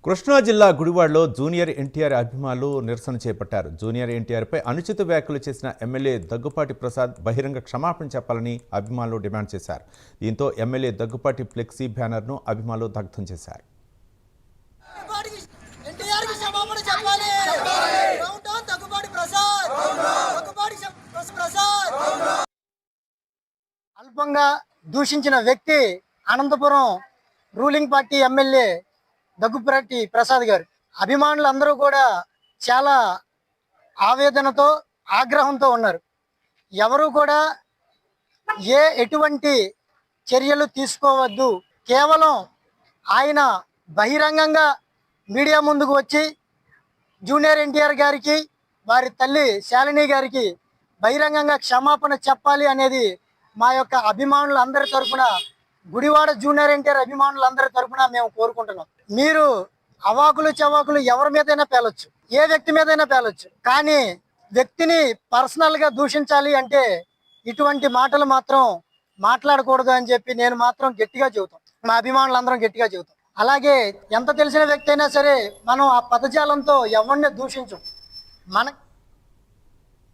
కృష్ణా జిల్లా గుడివాడలో జూనియర్ ఎన్టీఆర్ అభిమానులు నిరసన చేపట్టారు. జూనియర్ ఎన్టీఆర్పై అనుచిత వ్యాఖ్యలు చేసిన ఎమ్మెల్యే దగ్గుపాటి ప్రసాద్ బహిరంగ క్షమాపణ చెప్పాలని అభిమానులు డిమాండ్ చేశారు. దీంతో ఎమ్మెల్యే దగ్గుపాటి ఫ్లెక్సీ బ్యానర్ను అభిమానులు దగ్ధం చేశారు. అల్పంగా దూషించిన వ్యక్తి Anantapuram ruling party MLA Daggupati Prasad గారు. అభిమానులందరూ కూడా చాలా ఆవేదనతో ఆగ్రహంతో ఉన్నారు. ఎవరు కూడా ఎటువంటి చర్యలు తీసుకోవద్దు. కేవలం ఆయన బహిరంగంగా మీడియా ముందుకు వచ్చి జూనియర్ ఎన్టీఆర్ గారికి వారి తల్లి శాలిని గారికి బహిరంగంగా క్షమాపణ చెప్పాలి అనేది మా యొక్క అభిమానులందరి తరఫున, గుడివాడ జూనియర్ ఎన్టీఆర్ అభిమానులందరి తరఫున మేము కోరుకుంటున్నాం. మీరు అవాకులు చవాకులు ఎవరి మీదైనా పేలొచ్చు, ఏ వ్యక్తి మీదైనా పేలొచ్చు, కానీ వ్యక్తిని పర్సనల్గా దూషించాలి అంటే ఇటువంటి మాటలు మాత్రం మాట్లాడకూడదు అని చెప్పి నేను మాత్రం గట్టిగా చెబుతాం, మా అభిమానులందరం గట్టిగా చెబుతాం. అలాగే ఎంత తెలిసిన వ్యక్తి అయినా సరే మనం ఆ పదజాలంతో ఎవరిని దూషించం.